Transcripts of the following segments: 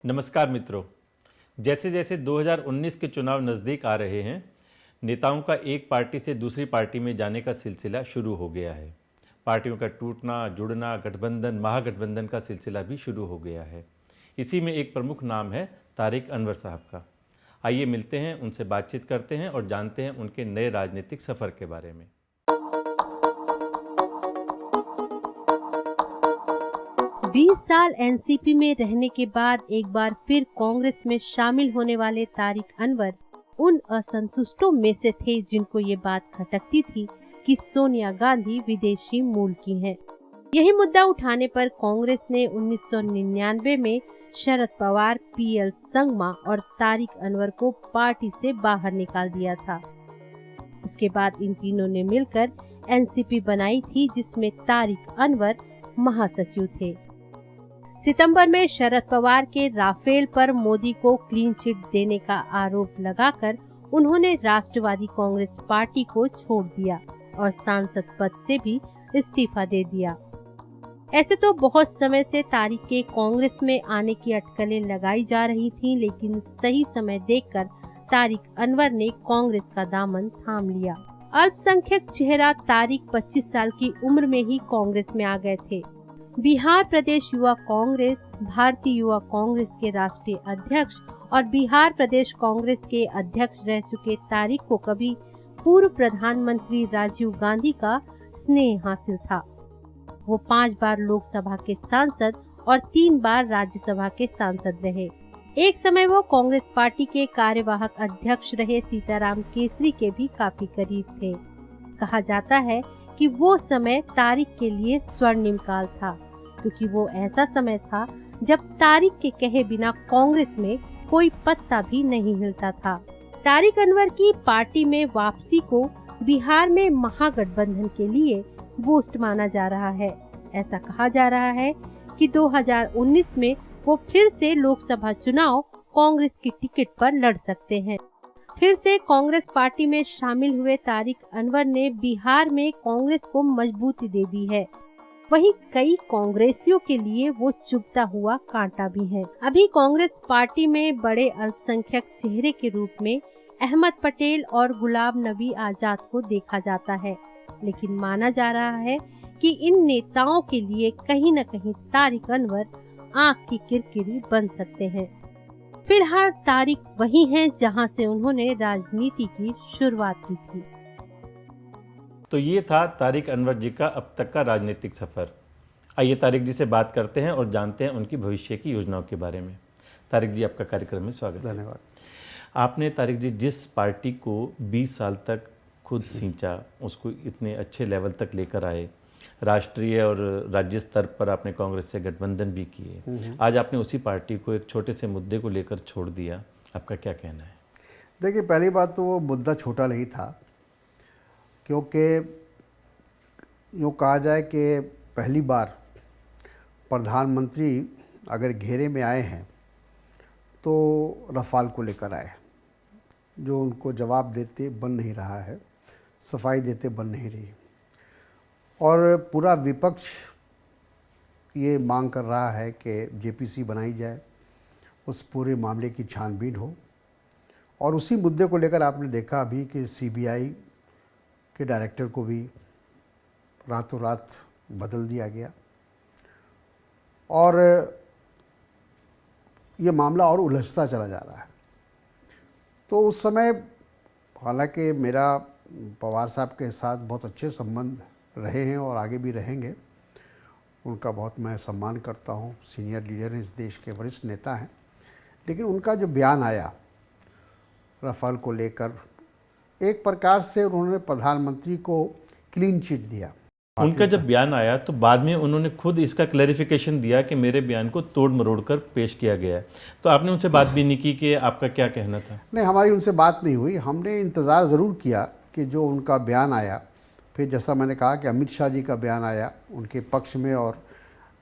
नमस्कार मित्रों। जैसे जैसे 2019 के चुनाव नज़दीक आ रहे हैं, नेताओं का एक पार्टी से दूसरी पार्टी में जाने का सिलसिला शुरू हो गया है। पार्टियों का टूटना, जुड़ना, गठबंधन, महागठबंधन का सिलसिला भी शुरू हो गया है। इसी में एक प्रमुख नाम है तारिक अनवर साहब का। आइए मिलते हैं, उनसे बातचीत करते हैं और जानते हैं उनके नए राजनीतिक सफ़र के बारे में। 20 साल एनसीपी में रहने के बाद एक बार फिर कांग्रेस में शामिल होने वाले तारिक अनवर उन असंतुष्टों में से थे जिनको ये बात खटकती थी कि सोनिया गांधी विदेशी मूल की हैं। यही मुद्दा उठाने पर कांग्रेस ने 1999 में शरद पवार, पीएल संगमा और तारिक अनवर को पार्टी से बाहर निकाल दिया था। उसके बाद इन तीनों ने मिलकर एनसीपी बनाई थी, जिसमें तारिक अनवर महासचिव थे। सितंबर में शरद पवार के राफेल पर मोदी को क्लीन चिट देने का आरोप लगाकर उन्होंने राष्ट्रवादी कांग्रेस पार्टी को छोड़ दिया और सांसद पद से भी इस्तीफा दे दिया। ऐसे तो बहुत समय से तारिक के कांग्रेस में आने की अटकलें लगाई जा रही थीं, लेकिन सही समय देखकर तारिक अनवर ने कांग्रेस का दामन थाम लिया। अल्पसंख्यक चेहरा तारिक 25 साल की उम्र में ही कांग्रेस में आ गए थे। बिहार प्रदेश युवा कांग्रेस, भारतीय युवा कांग्रेस के राष्ट्रीय अध्यक्ष और बिहार प्रदेश कांग्रेस के अध्यक्ष रह चुके तारिक को कभी पूर्व प्रधानमंत्री राजीव गांधी का स्नेह हासिल था। वो 5 बार लोकसभा के सांसद और 3 बार राज्यसभा के सांसद रहे। एक समय वो कांग्रेस पार्टी के कार्यवाहक अध्यक्ष रहे सीताराम केसरी के भी काफी करीब थे। कहा जाता है कि वो समय तारिक के लिए स्वर्णिम काल था, क्योंकि वो ऐसा समय था जब तारिक के कहे बिना कांग्रेस में कोई पत्ता भी नहीं हिलता था। तारिक अनवर की पार्टी में वापसी को बिहार में महागठबंधन के लिए बूस्ट माना जा रहा है। ऐसा कहा जा रहा है कि 2019 में वो फिर से लोकसभा चुनाव कांग्रेस की टिकट पर लड़ सकते हैं। फिर से कांग्रेस पार्टी में शामिल हुए तारिक अनवर ने बिहार में कांग्रेस को मजबूती दे दी है। वहीं कई कांग्रेसियों के लिए वो चुभता हुआ कांटा भी है। अभी कांग्रेस पार्टी में बड़े अल्पसंख्यक चेहरे के रूप में अहमद पटेल और गुलाम नबी आजाद को देखा जाता है, लेकिन माना जा रहा है कि इन नेताओं के लिए कहीं न कहीं तारिक अनवर आंख की किरकिरी बन सकते हैं। फिलहाल तारिक वही हैं जहां से उन्होंने राजनीति की शुरुआत की थी। तो ये था तारिक अनवर जी का अब तक का राजनीतिक सफ़र। आइए तारिक जी से बात करते हैं और जानते हैं उनकी भविष्य की योजनाओं के बारे में। तारिक जी, आपका कार्यक्रम में स्वागत है। धन्यवाद। आपने तारिक जी जिस पार्टी को 20 साल तक खुद सींचा, उसको इतने अच्छे लेवल तक लेकर आए, राष्ट्रीय और राज्य स्तर पर आपने कांग्रेस से गठबंधन भी किए, आज आपने उसी पार्टी को एक छोटे से मुद्दे को लेकर छोड़ दिया। आपका क्या कहना है? देखिए, पहली बात तो वो मुद्दा छोटा नहीं था, क्योंकि यूँ कहा जाए कि पहली बार प्रधानमंत्री अगर घेरे में आए हैं तो रफ़ाल को लेकर आए, जो उनको जवाब देते बन नहीं रहा है, सफाई देते बन नहीं रही, और पूरा विपक्ष ये मांग कर रहा है कि जेपीसी बनाई जाए, उस पूरे मामले की छानबीन हो। और उसी मुद्दे को लेकर आपने देखा अभी कि सीबीआई के डायरेक्टर को भी रातों रात बदल दिया गया, और ये मामला और उलझता चला जा रहा है। तो उस समय हालांकि मेरा पवार साहब के साथ बहुत अच्छे संबंध रहे हैं और आगे भी रहेंगे, उनका बहुत मैं सम्मान करता हूँ, सीनियर लीडर हैं, इस देश के वरिष्ठ नेता हैं, लेकिन उनका जो बयान आया रफ़ाल को लेकर, एक प्रकार से उन्होंने प्रधानमंत्री को क्लीन चिट दिया। उनका जब बयान आया तो बाद में उन्होंने खुद इसका क्लैरिफिकेशन दिया कि मेरे बयान को तोड़ मरोड़ कर पेश किया गया है। तो आपने उनसे बात भी नहीं की कि आपका क्या कहना था? नहीं, हमारी उनसे बात नहीं हुई। हमने इंतज़ार ज़रूर किया कि जो उनका बयान आया, फिर जैसा मैंने कहा कि अमित शाह जी का बयान आया उनके पक्ष में, और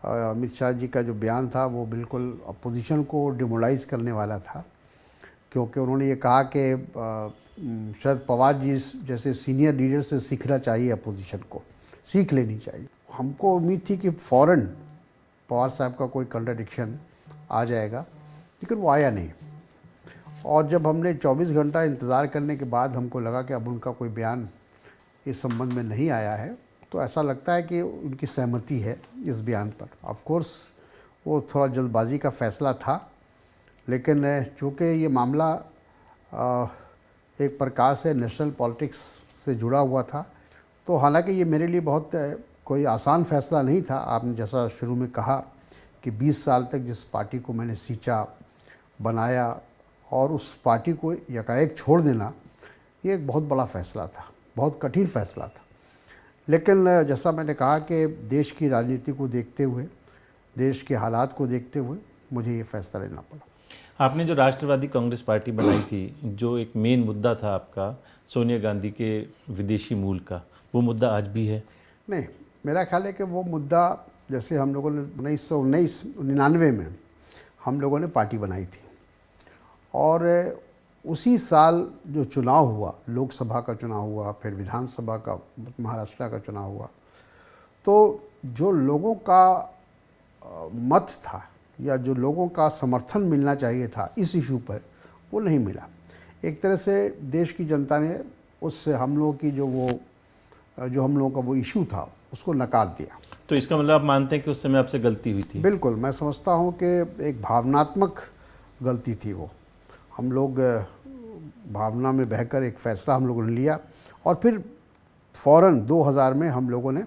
अमित शाह जी का जो बयान था वो बिल्कुल अपोजिशन को डिमोलाइज़ करने वाला था, क्योंकि उन्होंने ये कहा कि शरद पवार जी जैसे सीनियर लीडर से सीखना चाहिए, अपोजिशन को सीख लेनी चाहिए। हमको उम्मीद थी कि फ़ौरन पवार साहब का कोई कंट्राडिक्शन आ जाएगा, लेकिन वो आया नहीं। और जब हमने 24 घंटा इंतज़ार करने के बाद हमको लगा कि अब उनका कोई बयान इस संबंध में नहीं आया है, तो ऐसा लगता है कि उनकी सहमति है इस बयान पर। ऑफ कोर्स वो थोड़ा जल्दबाजी का फ़ैसला था, लेकिन चूँकि ये मामला एक प्रकार से नेशनल पॉलिटिक्स से जुड़ा हुआ था, तो हालांकि ये मेरे लिए बहुत कोई आसान फ़ैसला नहीं था। आपने जैसा शुरू में कहा कि 20 साल तक जिस पार्टी को मैंने सींचा, बनाया और उस पार्टी को एकाएक छोड़ देना, ये एक बहुत बड़ा फ़ैसला था, बहुत कठिन फ़ैसला था। लेकिन जैसा मैंने कहा कि देश की राजनीति को देखते हुए, देश के हालात को देखते हुए मुझे ये फ़ैसला लेना पड़ा। आपने जो राष्ट्रवादी कांग्रेस पार्टी बनाई थी, जो एक मेन मुद्दा था आपका सोनिया गांधी के विदेशी मूल का, वो मुद्दा आज भी है? नहीं, मेरा ख्याल है कि वो मुद्दा, जैसे हम लोगों ने 1999 में हम लोगों ने पार्टी बनाई थी और उसी साल जो चुनाव हुआ, लोकसभा का चुनाव हुआ, फिर विधानसभा का, महाराष्ट्र का चुनाव हुआ, तो जो लोगों का मत था या जो लोगों का समर्थन मिलना चाहिए था इस इशू पर, वो नहीं मिला। एक तरह से देश की जनता ने उससे हम लोगों की जो हम लोगों का वो इशू था उसको नकार दिया। तो इसका मतलब आप मानते हैं कि उस समय आपसे गलती हुई थी? बिल्कुल, मैं समझता हूँ कि एक भावनात्मक गलती थी वो। हम लोग भावना में बहकर एक फ़ैसला हम लोगों ने लिया और फिर फ़ौरन 2000 में हम लोगों ने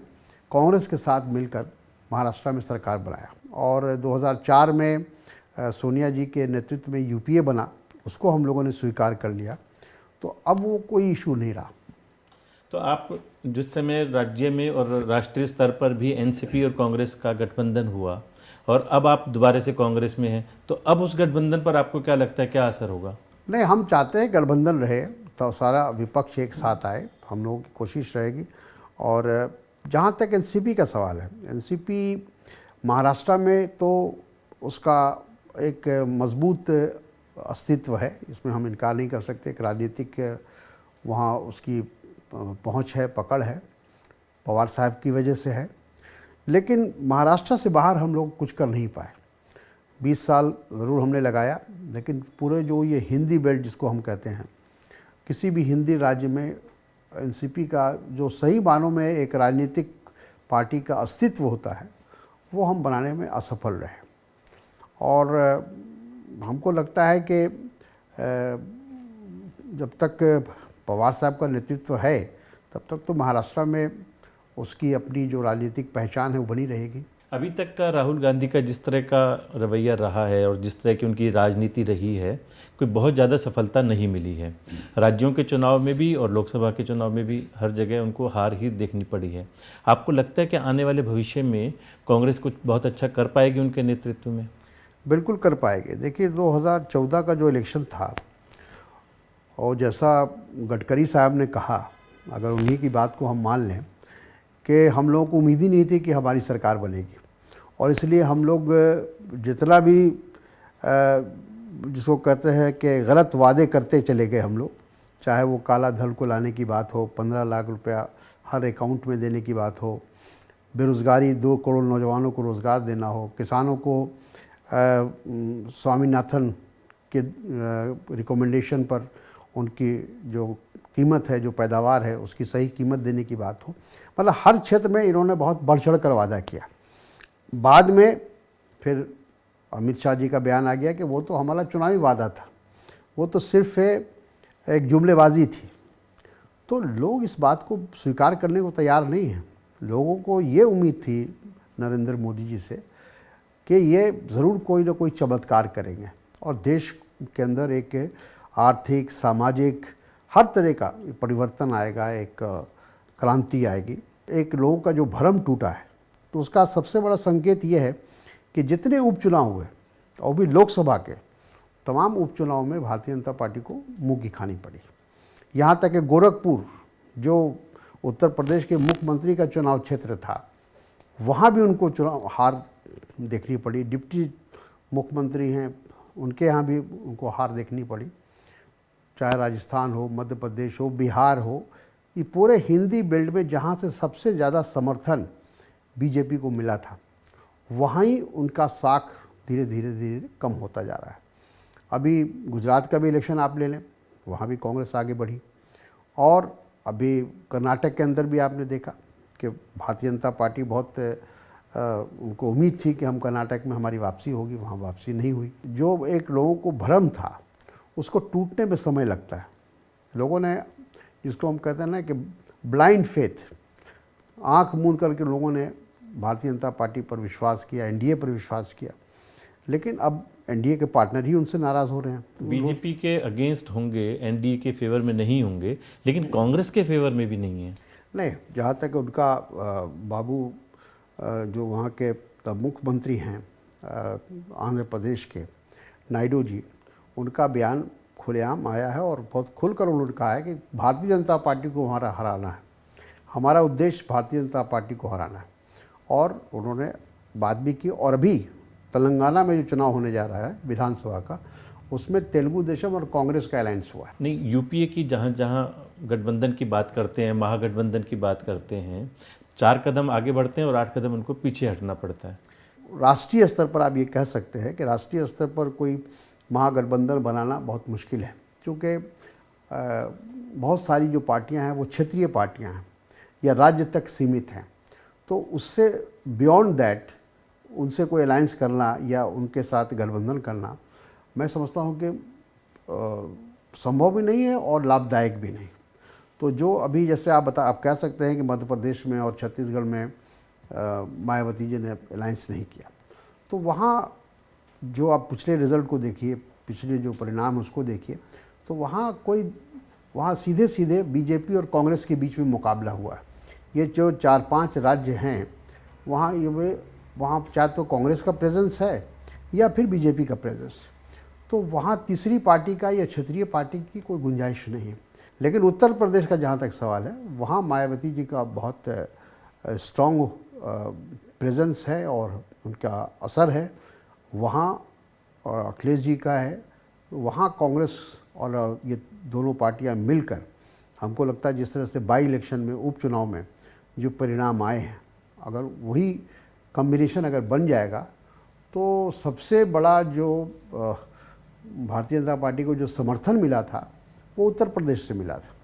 कांग्रेस के साथ मिलकर महाराष्ट्र में सरकार बनाया और 2004 में सोनिया जी के नेतृत्व में यूपीए बना, उसको हम लोगों ने स्वीकार कर लिया। तो अब वो कोई इशू नहीं रहा। तो आप जिस समय राज्य में और राष्ट्रीय स्तर पर भी एनसीपी और कांग्रेस का गठबंधन हुआ और अब आप दोबारा से कांग्रेस में हैं, तो अब उस गठबंधन पर आपको क्या लगता है, क्या असर होगा? नहीं, हम चाहते हैं गठबंधन रहे तो सारा विपक्ष एक साथ आए, हम लोगों की कोशिश रहेगी। और जहाँ तक एनसीपी का सवाल है, एनसीपी महाराष्ट्र में तो उसका एक मजबूत अस्तित्व है, इसमें हम इनकार नहीं कर सकते। एक राजनीतिक वहाँ उसकी पहुँच है, पकड़ है, पवार साहब की वजह से है। लेकिन महाराष्ट्र से बाहर हम लोग कुछ कर नहीं पाए। 20 साल ज़रूर हमने लगाया, लेकिन पूरे जो ये हिंदी बेल्ट जिसको हम कहते हैं, किसी भी हिंदी राज्य में एनसीपी का जो सही मानों में एक राजनीतिक पार्टी का अस्तित्व होता है, वो हम बनाने में असफल रहे। और हमको लगता है कि जब तक पवार साहब का नेतृत्व है, तब तक तो महाराष्ट्र में उसकी अपनी जो राजनीतिक पहचान है वो बनी रहेगी। अभी तक का राहुल गांधी का जिस तरह का रवैया रहा है और जिस तरह की उनकी राजनीति रही है, कोई बहुत ज़्यादा सफलता नहीं मिली है। राज्यों के चुनाव में भी और लोकसभा के चुनाव में भी हर जगह उनको हार ही देखनी पड़ी है। आपको लगता है कि आने वाले भविष्य में कांग्रेस कुछ बहुत अच्छा कर पाएगी उनके नेतृत्व में? बिल्कुल कर पाएगी। देखिए, 2014 का जो इलेक्शन था, और जैसा गडकरी साहब ने कहा, अगर उन्हीं की बात को हम मान लें कि हम लोगों को उम्मीद ही नहीं थी कि हमारी सरकार बनेगी, और इसलिए हम लोग जितना भी जिसको कहते हैं कि गलत वादे करते चले गए हम लोग, चाहे वो काला धन को लाने की बात हो, 15 लाख रुपया हर अकाउंट में देने की बात हो, बेरोज़गारी 2 करोड़ नौजवानों को रोज़गार देना हो, किसानों को स्वामीनाथन के रिकमेंडेशन पर उनकी जो कीमत है, जो पैदावार है, उसकी सही कीमत देने की बात हो। मतलब हर क्षेत्र में इन्होंने बहुत बढ़ चढ़ कर वादा किया। बाद में फिर अमित शाह जी का बयान आ गया कि वो तो हमारा चुनावी वादा था, वो तो सिर्फ एक जुमलेबाजी थी। तो लोग इस बात को स्वीकार करने को तैयार नहीं हैं। लोगों को ये उम्मीद थी नरेंद्र मोदी जी से कि ये ज़रूर कोई ना कोई चमत्कार करेंगे और देश के अंदर एक आर्थिक, सामाजिक, हर तरह का परिवर्तन आएगा, एक क्रांति आएगी। एक लोगों का जो भ्रम टूटा है, तो उसका सबसे बड़ा संकेत ये है कि जितने उपचुनाव हुए, और भी लोकसभा के तमाम उपचुनाव में भारतीय जनता पार्टी को मुँह की खानी पड़ी। यहाँ तक कि गोरखपुर, जो उत्तर प्रदेश के मुख्यमंत्री का चुनाव क्षेत्र था, वहाँ भी उनको चुनाव हार देखनी पड़ी। डिप्टी मुख्यमंत्री हैं, उनके यहाँ भी उनको हार देखनी पड़ी। चाहे राजस्थान हो, मध्य प्रदेश हो, बिहार हो, ये पूरे हिंदी बेल्ट में जहाँ से सबसे ज़्यादा समर्थन बीजेपी को मिला था, वहाँ ही उनका साख धीरे धीरे कम होता जा रहा है। अभी गुजरात का भी इलेक्शन आप ले लें, वहाँ भी कांग्रेस आगे बढ़ी। और अभी कर्नाटक के अंदर भी आपने देखा कि भारतीय जनता पार्टी बहुत उनको उम्मीद थी कि हम कर्नाटक में हमारी वापसी होगी, वहाँ वापसी नहीं हुई। जो एक लोगों को भ्रम था उसको टूटने में समय लगता है। लोगों ने, जिसको हम कहते हैं ना कि ब्लाइंड फेथ, आंख मूंद करके लोगों ने भारतीय जनता पार्टी पर विश्वास किया, एनडीए पर विश्वास किया, लेकिन अब एनडीए के पार्टनर ही उनसे नाराज़ हो रहे हैं। बीजेपी के अगेंस्ट होंगे, एनडीए के फेवर में नहीं होंगे, लेकिन कांग्रेस के फेवर में भी नहीं है। नहीं, जहाँ तक उनका बाबू जो वहाँ के मुख्यमंत्री हैं आंध्र प्रदेश के, नायडू जी, उनका बयान खुलेआम आया है और बहुत खुलकर उन्होंने कहा है कि भारतीय जनता पार्टी को हमारा हराना है, हमारा उद्देश्य भारतीय जनता पार्टी को हराना है। और उन्होंने बात भी की। और अभी तेलंगाना में जो चुनाव होने जा रहा है विधानसभा का, उसमें तेलुगु देशम और कांग्रेस का अलायंस हुआ है। नहीं, यूपीए की जहाँ जहाँ गठबंधन की बात करते हैं, महागठबंधन की बात करते हैं, 4 कदम आगे बढ़ते हैं और 8 कदम उनको पीछे हटना पड़ता है। राष्ट्रीय स्तर पर आप ये कह सकते हैं कि राष्ट्रीय स्तर पर कोई महागठबंधन बनाना बहुत मुश्किल है, क्योंकि बहुत सारी जो पार्टियां हैं वो क्षेत्रीय पार्टियां हैं या राज्य तक सीमित हैं। तो उससे बियॉन्ड दैट उनसे कोई अलायंस करना या उनके साथ गठबंधन करना, मैं समझता हूँ कि संभव भी नहीं है और लाभदायक भी नहीं। तो जो अभी जैसे आप कह सकते हैं कि मध्य प्रदेश में और छत्तीसगढ़ में मायावती जी ने अलायंस नहीं किया, तो वहाँ जो आप पिछले रिज़ल्ट को देखिए, पिछले जो परिणाम उसको देखिए, तो वहाँ सीधे सीधे बीजेपी और कांग्रेस के बीच में मुकाबला हुआ है। ये जो 4-5 राज्य हैं वहाँ चाहे तो कांग्रेस का प्रेजेंस है या फिर बीजेपी का प्रेजेंस, तो वहाँ तीसरी पार्टी का या क्षेत्रीय पार्टी की कोई गुंजाइश नहीं है। लेकिन उत्तर प्रदेश का जहाँ तक सवाल है, वहाँ मायावती जी का बहुत स्ट्रॉन्ग प्रेजेंस है और उनका असर है वहाँ, और अखिलेश जी का है। वहाँ कांग्रेस और ये दोनों पार्टियां मिलकर, हमको लगता है जिस तरह से बाई इलेक्शन में, उपचुनाव में जो परिणाम आए हैं, अगर वही कॉम्बिनेशन अगर बन जाएगा तो सबसे बड़ा जो भारतीय जनता पार्टी को जो समर्थन मिला था वो उत्तर प्रदेश से मिला था।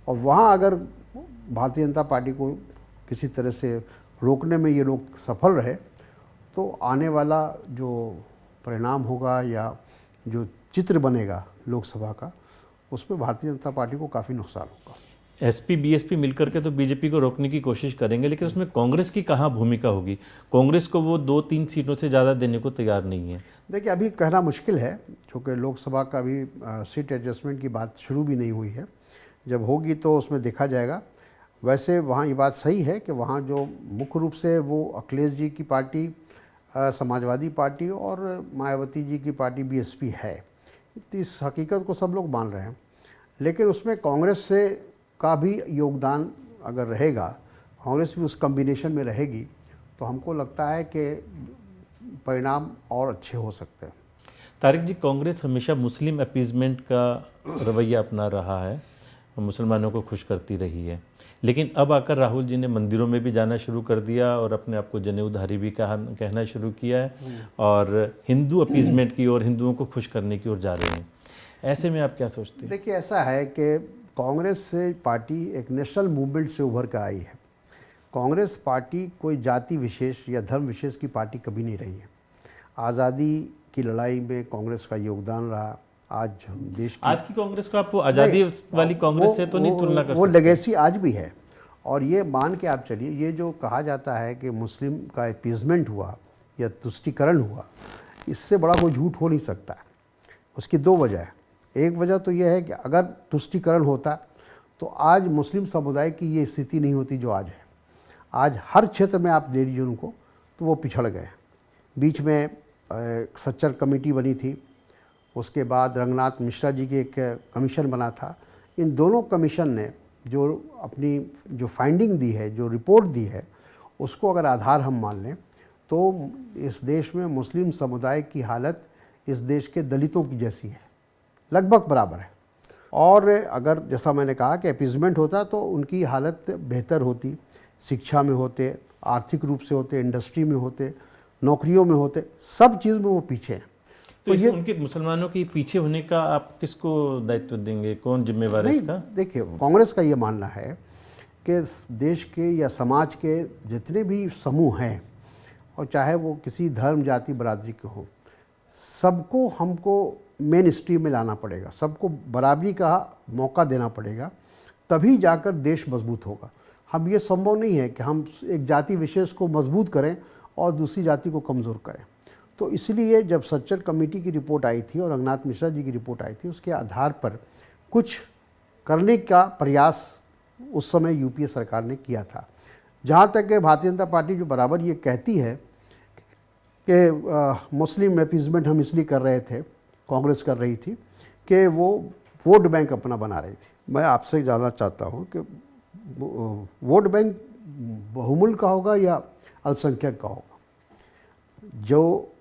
और वहाँ अगर भारतीय जनता पार्टी को किसी तरह से रोकने में ये लोग सफल रहे तो आने वाला जो परिणाम होगा या जो चित्र बनेगा लोकसभा का, उसमें भारतीय जनता पार्टी को काफ़ी नुकसान होगा। एसपी बीएसपी मिलकर के तो बीजेपी को रोकने की कोशिश करेंगे, लेकिन उसमें कांग्रेस की कहाँ भूमिका होगी? कांग्रेस को वो 2-3 सीटों से ज़्यादा देने को तैयार नहीं है। देखिए, अभी कहना मुश्किल है क्योंकि लोकसभा का भी सीट एडजस्टमेंट की बात शुरू भी नहीं हुई है। जब होगी तो उसमें देखा जाएगा। वैसे वहाँ ये बात सही है कि वहाँ जो मुख्य रूप से वो अखिलेश जी की पार्टी, समाजवादी पार्टी और मायावती जी की पार्टी बीएसपी है। तो इस हकीकत को सब लोग मान रहे हैं, लेकिन उसमें कांग्रेस से का भी योगदान अगर रहेगा, कांग्रेस भी उस कॉम्बिनेशन में रहेगी, तो हमको लगता है कि परिणाम और अच्छे हो सकते हैं। तारिक जी, कांग्रेस हमेशा मुस्लिम अपीजमेंट का रवैया अपना रहा है, मुसलमानों को खुश करती रही है, लेकिन अब आकर राहुल जी ने मंदिरों में भी जाना शुरू कर दिया और अपने आप को जनेऊधारी भी कहना शुरू किया है और हिंदू अपीजमेंट की ओर, हिंदुओं को खुश करने की ओर जा रहे हैं। ऐसे में आप क्या सोचते हैं? देखिए, ऐसा है कि कांग्रेस से पार्टी एक नेशनल मूवमेंट से उभर कर आई है। कांग्रेस पार्टी कोई जाति विशेष या धर्म विशेष की पार्टी कभी नहीं रही है। आज़ादी की लड़ाई में कांग्रेस का योगदान रहा। आज देश की कांग्रेस को आप आज़ादी वाली कांग्रेस से तो नहीं तुलना कर सकते। वो लेगेसी आज भी है। और ये मान के आप चलिए, ये जो कहा जाता है कि मुस्लिम का अपीजमेंट हुआ या तुष्टीकरण हुआ, इससे बड़ा कोई झूठ हो नहीं सकता। उसकी 2 वजह है। एक वजह तो यह है कि अगर तुष्टीकरण होता तो आज मुस्लिम समुदाय की ये स्थिति नहीं होती जो आज है। आज हर क्षेत्र में आप ले लीजिए उनको, तो वो पिछड़ गए। बीच में सच्चर कमेटी बनी थी, उसके बाद रंगनाथ मिश्रा जी की एक कमीशन बना था। इन दोनों कमीशन ने जो अपनी जो फाइंडिंग दी है, जो रिपोर्ट दी है, उसको अगर आधार हम मान लें तो इस देश में मुस्लिम समुदाय की हालत इस देश के दलितों की जैसी है, लगभग बराबर है। और अगर जैसा मैंने कहा कि अपीजमेंट होता तो उनकी हालत बेहतर होती, शिक्षा में होते, आर्थिक रूप से होते, इंडस्ट्री में होते, नौकरियों में होते, सब चीज़ में वो पीछे हैं। तो ये उनके मुसलमानों के पीछे होने का आप किसको दायित्व देंगे, कौन जिम्मेवार है इसका? देखिए, कांग्रेस का ये मानना है कि देश के या समाज के जितने भी समूह हैं, और चाहे वो किसी धर्म जाति बरादरी के हों, सबको हमको मेन स्ट्रीम में लाना पड़ेगा, सबको बराबरी का मौका देना पड़ेगा, तभी जाकर देश मजबूत होगा। हम ये संभव नहीं है कि हम एक जाति विशेष को मजबूत करें और दूसरी जाति को कमज़ोर करें। तो इसलिए जब सच्चर कमेटी की रिपोर्ट आई थी और रंगनाथ मिश्रा जी की रिपोर्ट आई थी, उसके आधार पर कुछ करने का प्रयास उस समय यूपीए सरकार ने किया था। जहाँ तक कि भारतीय जनता पार्टी जो बराबर ये कहती है कि मुस्लिम अपीजमेंट हम इसलिए कर रहे थे, कांग्रेस कर रही थी कि वो वोट बैंक अपना बना रही थी। मैं आपसे जानना चाहता हूँ कि वोट बैंक बहुमूल्य का होगा या अल्पसंख्यक का होगा? जो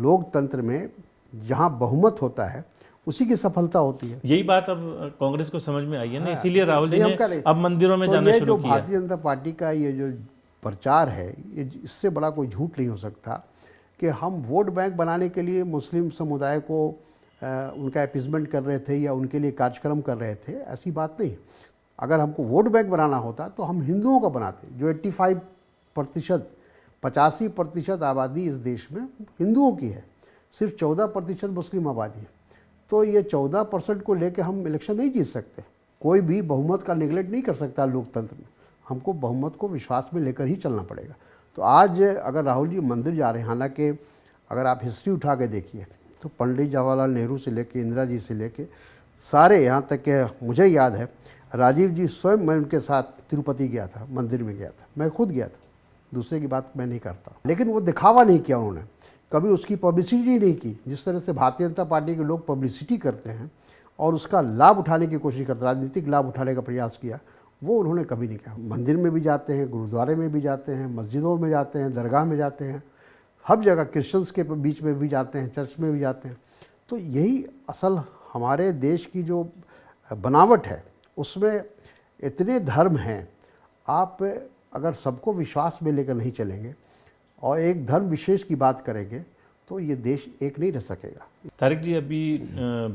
लोकतंत्र में जहाँ बहुमत होता है उसी की सफलता होती है। यही बात अब कांग्रेस को समझ में आई है ना, इसीलिए राहुल जी ने अब मंदिरों में जाना शुरू किया। भारतीय जनता पार्टी का ये जो प्रचार है, ये इससे बड़ा कोई झूठ नहीं हो सकता कि हम वोट बैंक बनाने के लिए मुस्लिम समुदाय को उनका अपीजमेंट कर रहे थे या उनके लिए कार्यक्रम कर रहे थे। ऐसी बात नहीं। अगर हमको वोट बैंक बनाना होता तो हम हिंदुओं का बनाते, जो 85% आबादी इस देश में हिंदुओं की है, सिर्फ 14% मुस्लिम आबादी है। तो ये 14% को लेकर हम इलेक्शन नहीं जीत सकते। कोई भी बहुमत का नेगलेक्ट नहीं कर सकता लोकतंत्र में। हमको बहुमत को विश्वास में लेकर ही चलना पड़ेगा। तो आज अगर राहुल जी मंदिर जा रहे हैं, हालांकि अगर आप हिस्ट्री उठा के देखिए तो पंडित जवाहरलाल नेहरू से लेके इंदिरा जी से लेके सारे, यहाँ तक कि मुझे याद है राजीव जी स्वयं, मैं उनके साथ तिरुपति गया था, मंदिर में गया था, मैं खुद गया था, दूसरे की बात मैं नहीं करता। लेकिन वो दिखावा नहीं किया उन्होंने, कभी उसकी पब्लिसिटी नहीं की। जिस तरह से भारतीय जनता पार्टी के लोग पब्लिसिटी करते हैं और उसका लाभ उठाने की कोशिश करते, राजनीतिक लाभ उठाने का प्रयास किया, वो उन्होंने कभी नहीं किया। मंदिर में भी जाते हैं, गुरुद्वारे में भी जाते हैं, मस्जिदों में जाते हैं, दरगाह में जाते हैं, हर जगह क्रिश्चियंस के बीच में भी जाते हैं, चर्च में भी जाते हैं। तो यही असल हमारे देश की जो बनावट है, उसमें इतने धर्म हैं। आप अगर सबको विश्वास में लेकर नहीं चलेंगे और एक धर्म विशेष की बात करेंगे तो ये देश एक नहीं रह सकेगा। तारिक जी, अभी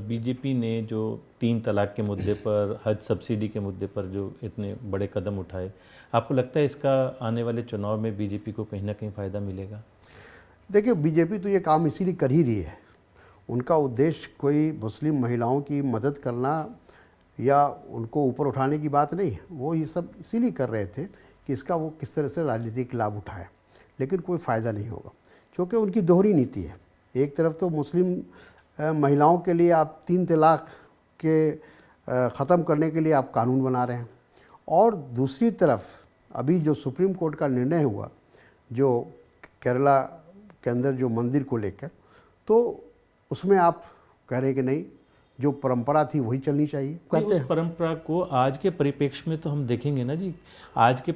बीजेपी ने जो 3 तलाक के मुद्दे पर, हज सब्सिडी के मुद्दे पर जो इतने बड़े कदम उठाए, आपको लगता है इसका आने वाले चुनाव में बीजेपी को कहीं ना कहीं फ़ायदा मिलेगा? देखिए, बीजेपी तो ये काम इसीलिए कर ही रही है। उनका उद्देश्य कोई मुस्लिम महिलाओं की मदद करना या उनको ऊपर उठाने की बात नहीं है। वो ये सब इसीलिए कर रहे थे कि इसका वो किस तरह से राजनीतिक लाभ उठाए, लेकिन कोई फ़ायदा नहीं होगा, क्योंकि उनकी दोहरी नीति है। एक तरफ तो मुस्लिम महिलाओं के लिए आप 3 तलाक के ख़त्म करने के लिए आप कानून बना रहे हैं, और दूसरी तरफ अभी जो सुप्रीम कोर्ट का निर्णय हुआ जो केरला के अंदर जो मंदिर को लेकर, तो उसमें आप कह रहे हैं कि नहीं, जो परंपरा थी वही चलनी चाहिए। कहते उस हैं परंपरा को आज के परिप्रेक्ष्य में तो हम देखेंगे ना जी। आज के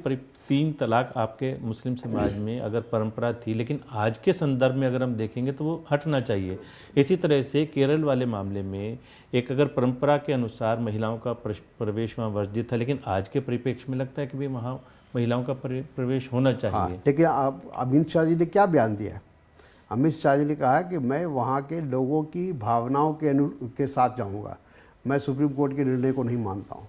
3 तलाक आपके मुस्लिम समाज में अगर परंपरा थी, लेकिन आज के संदर्भ में अगर हम देखेंगे तो वो हटना चाहिए। इसी तरह से केरल वाले मामले में एक अगर परंपरा के अनुसार महिलाओं का प्रवेश वहाँ वर्जित था, लेकिन आज के परिप्रेक्ष्य में लगता है कि भाई वहाँ महिलाओं का प्रवेश होना चाहिए। हाँ, लेकिन अमित शाह जी ने क्या बयान दिया है? अमित शाह जी ने कहा कि मैं वहाँ के लोगों की भावनाओं के साथ जाऊँगा, मैं सुप्रीम कोर्ट के निर्णय को नहीं मानता हूँ।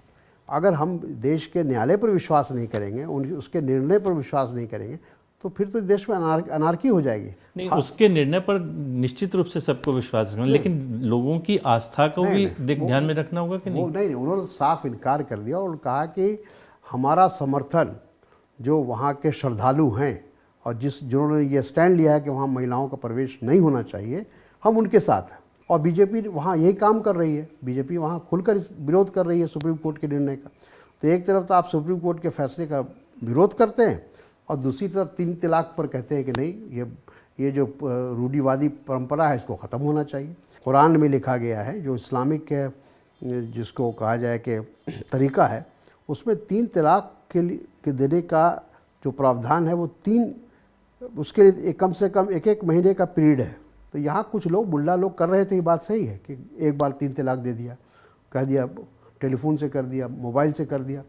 अगर हम देश के न्यायालय पर विश्वास नहीं करेंगे, उसके निर्णय पर विश्वास नहीं करेंगे, तो फिर तो देश में अनार्की हो जाएगी। नहीं, उसके निर्णय पर निश्चित रूप से सबको विश्वास रखना, लेकिन लोगों की आस्था को भी ध्यान में रखना होगा कि नहीं? नहीं, उन्होंने साफ इनकार कर दिया और कहा कि हमारा समर्थन जो वहाँ के श्रद्धालु हैं और जिन्होंने ये स्टैंड लिया है कि वहाँ महिलाओं का प्रवेश नहीं होना चाहिए, हम उनके साथ हैं। और बीजेपी वहाँ यही काम कर रही है। बीजेपी वहाँ खुलकर विरोध कर रही है सुप्रीम कोर्ट के निर्णय का। तो एक तरफ तो आप सुप्रीम कोर्ट के फैसले का विरोध करते हैं और दूसरी तरफ 3 तलाक पर कहते हैं कि नहीं, ये जो रूढ़िवादी परंपरा है इसको ख़त्म होना चाहिए। कुरान में लिखा गया है, जो इस्लामिक जिसको कहा जाए कि तरीका है, उसमें 3 तलाक के देने का जो प्रावधान है वो उसके लिए कम से कम 1 महीने का पीरियड है। तो यहाँ कुछ लोग मुल्ला लोग कर रहे थे, ये बात सही है कि एक बार 3 तलाक दे दिया, कह दिया टेलीफोन से कर दिया, मोबाइल से कर दिया,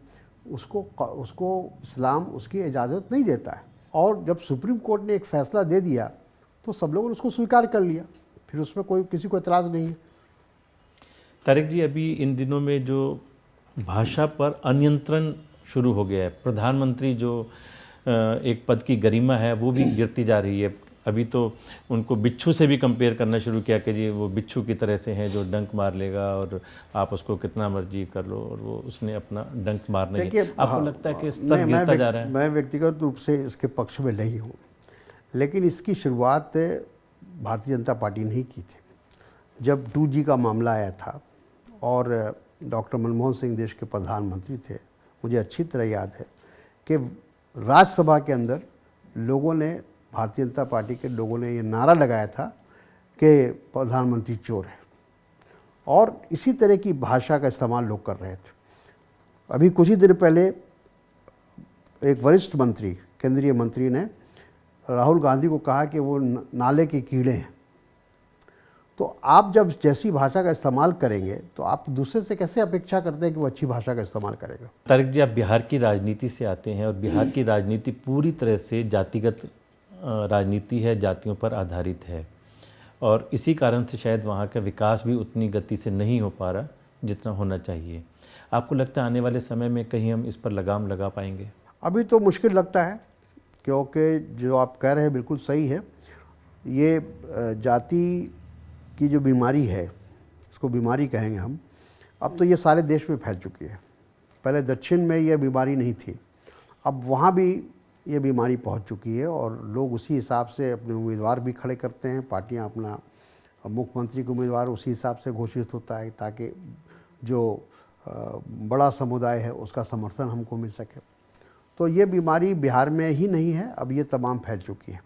उसको इस्लाम उसकी इजाज़त नहीं देता है। और जब सुप्रीम कोर्ट ने एक फ़ैसला दे दिया तो सब लोगों ने उसको स्वीकार कर लिया। फिर उसमें कोई किसी को एतराज़ नहीं है। तारिक जी, अभी इन दिनों में जो भाषा पर अनियंत्रण शुरू हो गया है, प्रधानमंत्री जो एक पद की गरिमा है वो भी गिरती जा रही है। अभी तो उनको बिच्छू से भी कंपेयर करना शुरू किया कि जी वो बिच्छू की तरह से हैं जो डंक मार लेगा और आप उसको कितना मर्जी कर लो, और वो उसने अपना डंक मारने के। देखिए, आपको लगता है कि स्तर गिरता जा रहा है? मैं व्यक्तिगत रूप से इसके पक्ष में नहीं हूँ, लेकिन इसकी शुरुआत भारतीय जनता पार्टी ने ही की थी। जब 2G का मामला आया था और डॉक्टर मनमोहन सिंह देश के प्रधानमंत्री थे, मुझे अच्छी तरह याद है कि राज्यसभा के अंदर लोगों ने, भारतीय जनता पार्टी के लोगों ने ये नारा लगाया था कि प्रधानमंत्री चोर है, और इसी तरह की भाषा का इस्तेमाल लोग कर रहे थे। अभी कुछ ही दिन पहले एक वरिष्ठ मंत्री, केंद्रीय मंत्री ने राहुल गांधी को कहा कि वो नाले के कीड़े हैं। तो आप जब जैसी भाषा का इस्तेमाल करेंगे तो आप दूसरे से कैसे अपेक्षा करते हैं कि वो अच्छी भाषा का इस्तेमाल करेगा? तारिक जी, आप बिहार की राजनीति से आते हैं और बिहार की राजनीति पूरी तरह से जातिगत राजनीति है, जातियों पर आधारित है, और इसी कारण से शायद वहाँ का विकास भी उतनी गति से नहीं हो पा रहा जितना होना चाहिए। आपको लगता है आने वाले समय में कहीं हम इस पर लगाम लगा पाएंगे? अभी तो मुश्किल लगता है, क्योंकि जो आप कह रहे हैं बिल्कुल सही है। ये जाति की जो बीमारी है, इसको बीमारी कहेंगे हम, अब तो ये सारे देश में फैल चुकी है। पहले दक्षिण में ये बीमारी नहीं थी, अब वहाँ भी ये बीमारी पहुँच चुकी है, और लोग उसी हिसाब से अपने उम्मीदवार भी खड़े करते हैं। पार्टियाँ अपना मुख्यमंत्री का उम्मीदवार उसी हिसाब से घोषित होता है ताकि जो बड़ा समुदाय है उसका समर्थन हमको मिल सके। तो ये बीमारी बिहार में ही नहीं है, अब ये तमाम फैल चुकी है।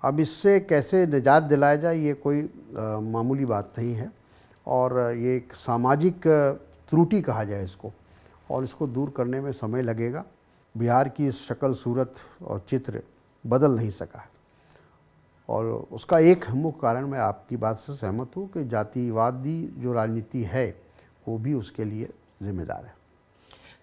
अब इससे कैसे निजात दिलाया जाए, ये कोई मामूली बात नहीं है, और ये एक सामाजिक त्रुटि कहा जाए इसको, और इसको दूर करने में समय लगेगा। बिहार की शक्ल, सूरत और चित्र बदल नहीं सका है, और उसका एक मुख्य कारण, मैं आपकी बात से सहमत हूँ कि जातिवादी जो राजनीति है वो भी उसके लिए जिम्मेदार है।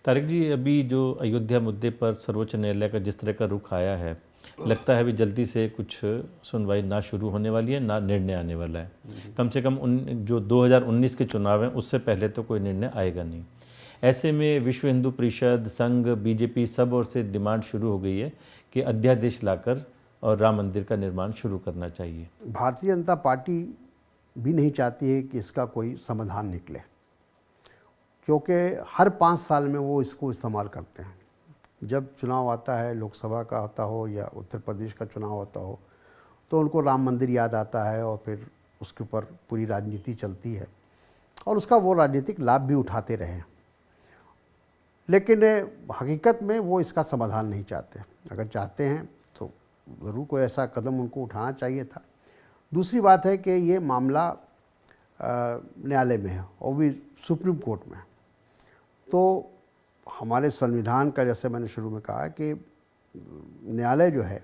तारिक जी, अभी जो अयोध्या मुद्दे पर सर्वोच्च न्यायालय का जिस तरह का रुख आया है, लगता है अभी जल्दी से कुछ सुनवाई ना शुरू होने वाली है, ना निर्णय आने वाला है। कम से कम जो 2019 के चुनाव हैं उससे पहले तो कोई निर्णय आएगा नहीं। ऐसे में विश्व हिंदू परिषद, संघ, बीजेपी सब ओर से डिमांड शुरू हो गई है कि अध्यादेश लाकर और राम मंदिर का निर्माण शुरू करना चाहिए। भारतीय जनता पार्टी भी नहीं चाहती है कि इसका कोई समाधान निकले, क्योंकि हर 5 साल में वो इसको इस्तेमाल करते हैं। जब चुनाव आता है, लोकसभा का होता हो या उत्तर प्रदेश का चुनाव होता हो, तो उनको राम मंदिर याद आता है, और फिर उसके ऊपर पूरी राजनीति चलती है, और उसका वो राजनीतिक लाभ भी उठाते रहे। लेकिन हकीकत में वो इसका समाधान नहीं चाहते। अगर चाहते हैं तो ज़रूर कोई ऐसा कदम उनको उठाना चाहिए था। दूसरी बात है कि ये मामला न्यायालय में है, और भी सुप्रीम कोर्ट में। तो हमारे संविधान का, जैसे मैंने शुरू में कहा, कि न्यायालय जो है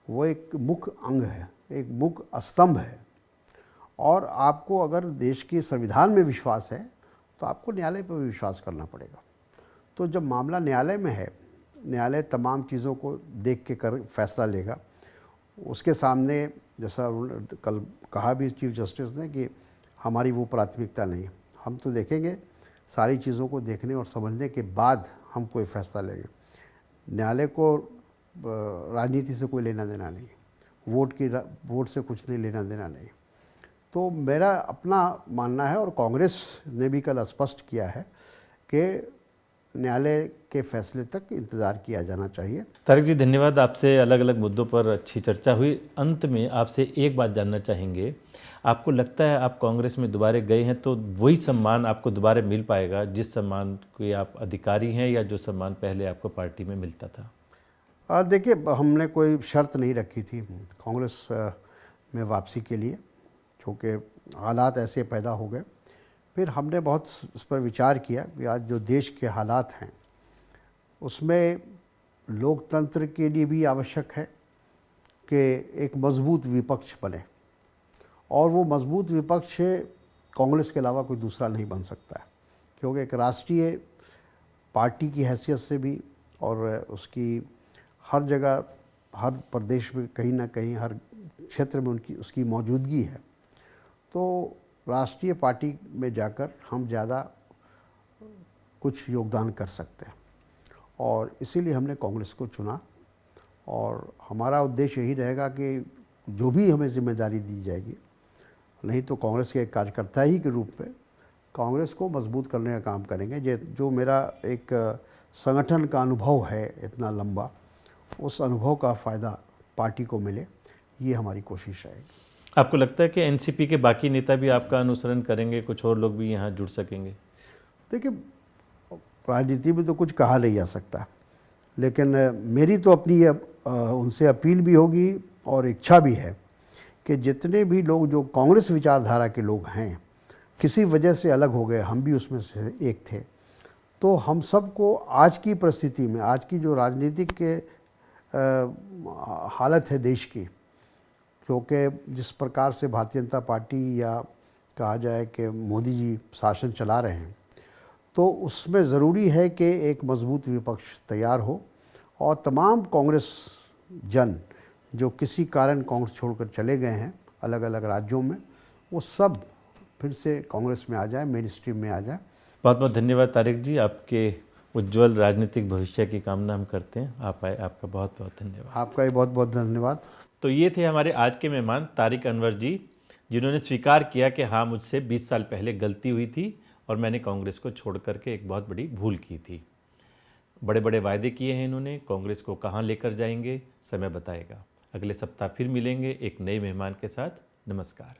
वो एक मुख्य अंग है, एक मुख्य स्तंभ है, और आपको अगर देश के संविधान में विश्वास है तो आपको न्यायालय पर भी विश्वास करना पड़ेगा। तो जब मामला न्यायालय में है, न्यायालय तमाम चीज़ों को देख के कर फैसला लेगा। उसके सामने, जैसा उन्होंने कल कहा भी चीफ जस्टिस ने, कि हमारी वो प्राथमिकता नहीं है, हम तो देखेंगे, सारी चीज़ों को देखने और समझने के बाद हम कोई फैसला लेंगे। न्यायालय को राजनीति से कोई लेना देना नहीं, वोट से कुछ नहीं लेना देना नहीं। तो मेरा अपना मानना है, और कांग्रेस ने भी कल स्पष्ट किया है कि न्यायालय के फैसले तक इंतज़ार किया जाना चाहिए। तारिक जी, धन्यवाद। आपसे अलग अलग मुद्दों पर अच्छी चर्चा हुई। अंत में आपसे एक बात जानना चाहेंगे, आपको लगता है आप कांग्रेस में दोबारा गए हैं तो वही सम्मान आपको दोबारा मिल पाएगा जिस सम्मान के आप अधिकारी हैं, या जो सम्मान पहले आपको पार्टी में मिलता था? देखिए, हमने कोई शर्त नहीं रखी थी कांग्रेस में वापसी के लिए, क्योंकि हालात ऐसे पैदा हो गए। फिर हमने बहुत इस पर विचार किया कि आज जो देश के हालात हैं उसमें लोकतंत्र के लिए भी आवश्यक है कि एक मजबूत विपक्ष बने, और वो मजबूत विपक्ष कांग्रेस के अलावा कोई दूसरा नहीं बन सकता है, क्योंकि एक राष्ट्रीय पार्टी की हैसियत से भी, और उसकी हर जगह, हर प्रदेश में कहीं ना कहीं, हर क्षेत्र में उसकी मौजूदगी है। तो राष्ट्रीय पार्टी में जाकर हम ज़्यादा कुछ योगदान कर सकते हैं, और इसीलिए हमने कांग्रेस को चुना। और हमारा उद्देश्य यही रहेगा कि जो भी हमें जिम्मेदारी दी जाएगी, नहीं तो कांग्रेस के एक कार्यकर्ता ही के रूप में कांग्रेस को मजबूत करने का काम करेंगे। जो मेरा एक संगठन का अनुभव है इतना लंबा, उस अनुभव का फ़ायदा पार्टी को मिले, ये हमारी कोशिश रहेगी। आपको लगता है कि एनसीपी के बाकी नेता भी आपका अनुसरण करेंगे, कुछ और लोग भी यहाँ जुड़ सकेंगे? देखिए, राजनीति में तो कुछ कहा नहीं जा सकता, लेकिन मेरी तो अपनी उनसे अपील भी होगी और इच्छा भी है कि जितने भी लोग जो कांग्रेस विचारधारा के लोग हैं, किसी वजह से अलग हो गए, हम भी उसमें से एक थे, तो हम सबको आज की परिस्थिति में, आज की जो राजनीतिक के हालत है देश की, क्योंकि जिस प्रकार से भारतीय जनता पार्टी या कहा जाए कि मोदी जी शासन चला रहे हैं, तो उसमें ज़रूरी है कि एक मजबूत विपक्ष तैयार हो और तमाम कांग्रेस जन जो किसी कारण कांग्रेस छोड़कर चले गए हैं अलग अलग राज्यों में, वो सब फिर से कांग्रेस में आ जाए, मेन स्ट्रीम में आ जाए। बहुत बहुत धन्यवाद तारिक जी, आपके उज्जवल राजनीतिक भविष्य की कामना हम करते हैं। आप आए, आपका बहुत बहुत धन्यवाद। आपका भी बहुत बहुत धन्यवाद। तो ये थे हमारे आज के मेहमान तारिक अनवर जी, जिन्होंने स्वीकार किया कि हाँ, मुझसे 20 साल पहले गलती हुई थी और मैंने कांग्रेस को छोड़ करके एक बहुत बड़ी भूल की थी। बड़े बड़े वायदे किए हैं इन्होंने, कांग्रेस को कहाँ लेकर जाएंगे समय बताएगा। अगले सप्ताह फिर मिलेंगे एक नए मेहमान के साथ। नमस्कार।